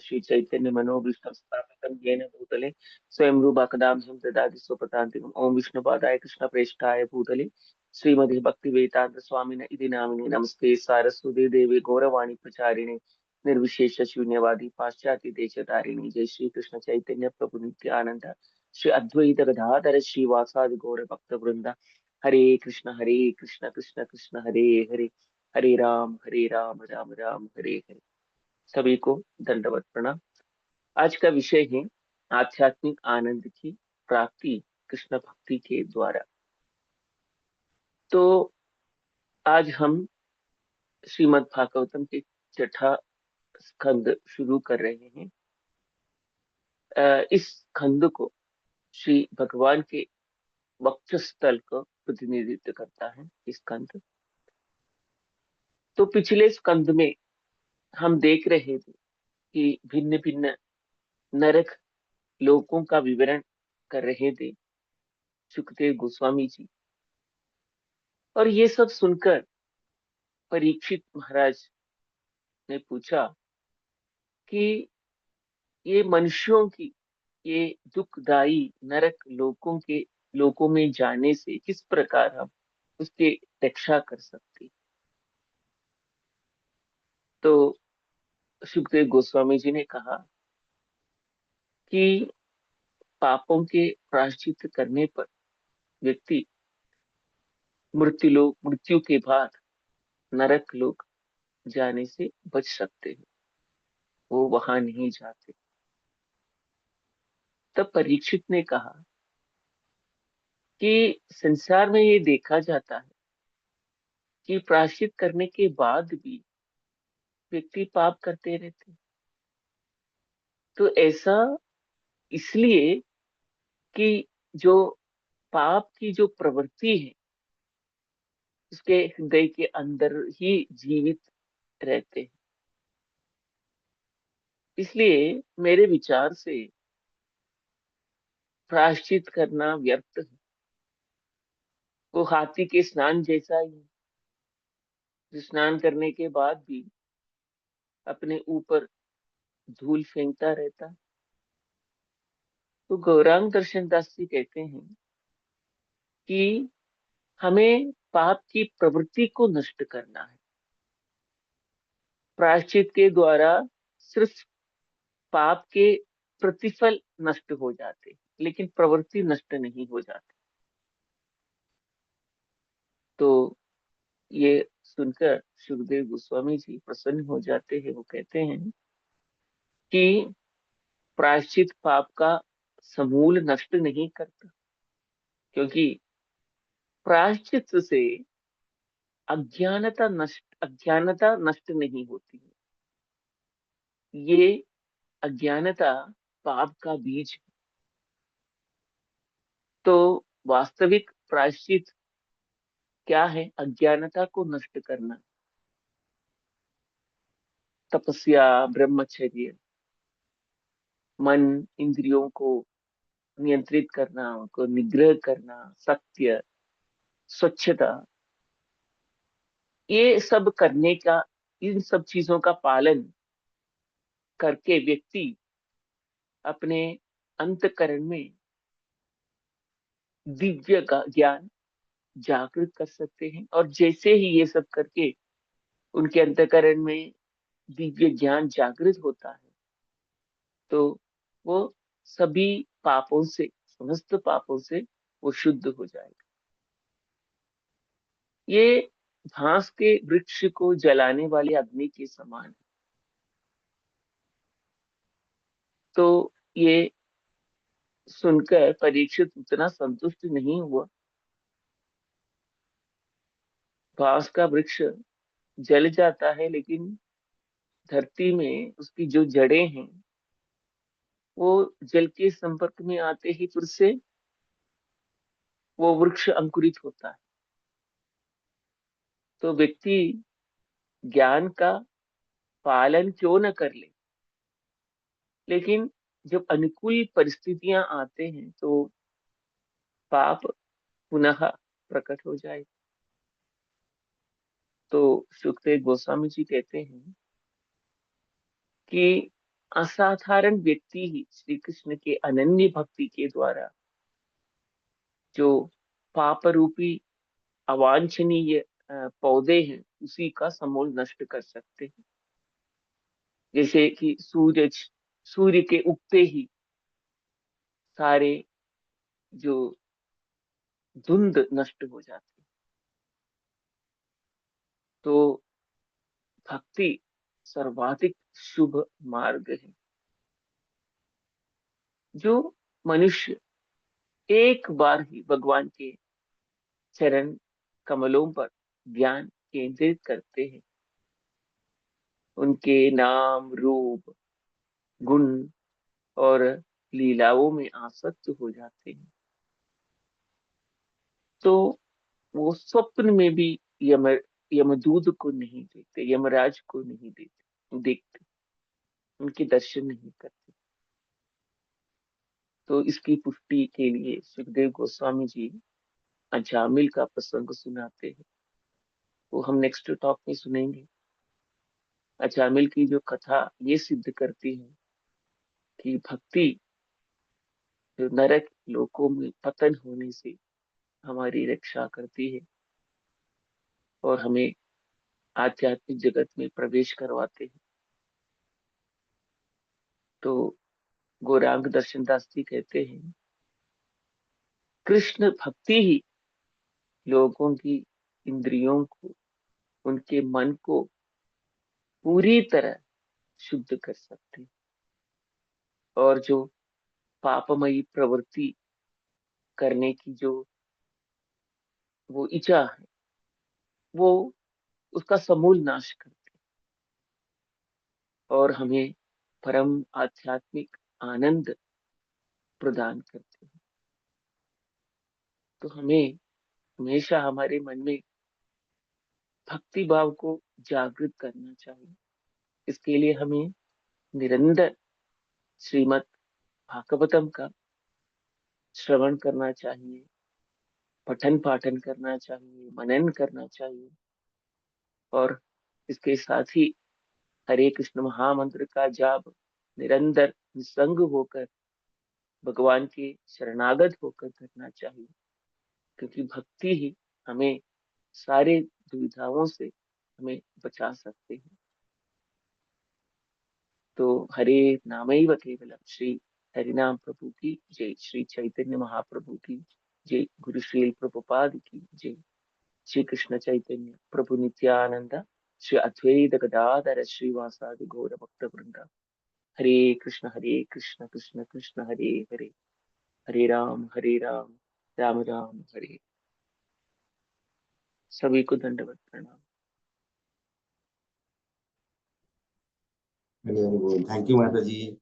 श्री चैतन्य मनोभीष्टं स्थापितं येन भूतले स्वयं रूपा कदामह्यं ददाति स्वपदान्तिकम्। ओम विष्णुपादाय कृष्णप्रेष्ठाय भूतले श्रीमते भक्तिवेदांत स्वामिने इति नामिने नमस्ते सारस्वती देवी गौरवाणी प्रचारिणे निर्विशेष शून्यवादी पाश्चात्य देशतारिणी। जय श्री कृष्ण चैतन्य प्रभु नित्यानंद श्री अद्वैत गदाधर श्रीवासादि गौर भक्त वृंदा। हरे कृष्ण कृष्ण कृष्ण हरे हरे, हरे राम राम राम हरे हरे। सभी को दंडवत प्रणाम। आज का विषय है आध्यात्मिक आनंद की प्राप्ति कृष्ण भक्ति के द्वारा। तो आज हम श्रीमद् भागवतम के छठा स्कंद शुरू कर रहे हैं। इस स्कंद को श्री भगवान के वक्षस्थल को प्रतिनिधित्व करता है इस स्कंद। तो पिछले स्कंद में हम देख रहे थे कि भिन्न भिन्न नरक लोकों का विवरण कर रहे थे सुखदेव गोस्वामी जी। और ये सब सुनकर परीक्षित महाराज ने पूछा कि ये मनुष्यों की ये दुखदाई नरक लोकों में जाने से किस प्रकार हम उसकी रक्षा कर सकते। तो सुखदेव गोस्वामी जी ने कहा कि पापों के प्रायश्चित करने पर व्यक्ति मृत्यु के बाद नरक लोक जाने से बच सकते हैं, वो वहां नहीं जाते। तब परीक्षित ने कहा कि संसार में ये देखा जाता है कि प्रायश्चित करने के बाद भी व्यक्ति पाप करते रहते। तो ऐसा इसलिए कि जो पाप की जो प्रवृत्ति है उसके हृदय के अंदर ही जीवित रहते हैं। इसलिए मेरे विचार से प्रायश्चित करना व्यर्थ है। वो हाथी के स्नान जैसा ही है, जो स्नान करने के बाद भी अपने ऊपर धूल फेंकता रहता है। तो गौरांग दर्शन दास जी कहते हैं कि हमें पाप की प्रवृत्ति को नष्ट करना है। प्रायश्चित के द्वारा सिर्फ पाप के प्रतिफल नष्ट हो जाते, लेकिन प्रवृत्ति नष्ट नहीं हो जाती। तो ये सुनकर सुखदेव गोस्वामी जी प्रसन्न हो जाते हैं। वो कहते हैं कि प्रायश्चित पाप का समूल नष्ट नहीं करता, क्योंकि प्रायश्चित से अज्ञानता नष्ट नहीं होती है। ये अज्ञानता पाप का बीज है। तो वास्तविक प्रायश्चित क्या है? अज्ञानता को नष्ट करना, तपस्या, ब्रह्मचर्य, मन इंद्रियों को नियंत्रित करना, उनको निग्रह करना, सत्य, स्वच्छता, ये सब करने का, इन सब चीजों का पालन करके व्यक्ति अपने अंतःकरण में दिव्य का ज्ञान जागृत कर सकते हैं। और जैसे ही ये सब करके उनके अंतःकरण में दिव्य ज्ञान जागृत होता है, तो वो सभी पापों से, समस्त पापों से वो शुद्ध हो जाएगा। ये घास के वृक्ष को जलाने वाली अग्नि के समान है। तो ये सुनकर परीक्षित उतना संतुष्ट नहीं हुआ। घास का वृक्ष जल जाता है, लेकिन धरती में उसकी जो जड़ें हैं वो जल के संपर्क में आते ही फिर से वो वृक्ष अंकुरित होता है। तो व्यक्ति ज्ञान का पालन क्यों न कर ले, लेकिन जब अनुकूल परिस्थितियां आते हैं तो पाप पुनः प्रकट हो जाए। तो सुखदेव गोस्वामी जी कहते हैं कि असाधारण व्यक्ति ही श्री कृष्ण के अनन्य भक्ति के द्वारा जो पाप रूपी अवांछनीय पौधे हैं उसी का समूल नष्ट कर सकते हैं। जैसे कि सूर्य के उगते ही सारे जो धुंध नष्ट हो जाती है। तो भक्ति सर्वाधिक शुभ मार्ग है जो मनुष्य एक बार ही भगवान के चरण कमलों पर ध्यान केंद्रित करते हैं, उनके नाम रूप गुण और लीलाओं में आसक्त हो जाते हैं, तो वो स्वप्न में भी यम यमदूत को नहीं देखते, यमराज को नहीं देखते, उनके दर्शन नहीं करते। तो इसकी पुष्टि के लिए सुखदेव गोस्वामी जी अजामिल का प्रसंग सुनाते हैं, वो हम नेक्स्ट टॉक में सुनेंगे। अजामिल की जो कथा ये सिद्ध करती है कि भक्ति जो नरक लोकों में पतन होने से हमारी रक्षा करती है और हमें आध्यात्मिक जगत में प्रवेश करवाते हैं। तो गौरांग दर्शन दास जी कहते हैं, कृष्ण भक्ति ही लोगों की इंद्रियों को, उनके मन को पूरी तरह शुद्ध कर सकते हैं, और जो पापमयी प्रवृत्ति करने की जो वो इच्छा है वो उसका समूल नाश करते हैं और हमें परम आध्यात्मिक आनंद प्रदान करते हैं। तो हमें हमेशा हमारे मन में भक्ति भाव को जागृत करना चाहिए। इसके लिए हमें निरंतर श्रीमद् भागवतम का श्रवण करना चाहिए, पठन पाठन करना चाहिए, मनन करना चाहिए, और इसके साथ ही हरे कृष्ण महामंत्र का जाप निरंतर निसंग होकर भगवान के शरणागत होकर करना चाहिए, क्योंकि भक्ति ही हमें सारे दुविधाओं से हमें बचा सकते हैं। तो हरे नामैव केवलम, श्री हरिनाम प्रभु की जय, श्री चैतन्य महाप्रभु की जय, गुरु श्री प्रभुपाद की जय, श्री कृष्ण चैतन्य प्रभु नित्यानंद, श्री अद्वैत गदाधर श्रीवासादि गौर भक्त वृंदा। हरे कृष्ण कृष्ण कृष्ण हरे हरे, हरे राम राम राम हरे। सभी को दंडवत प्रणाम। थैंक यू माता जी।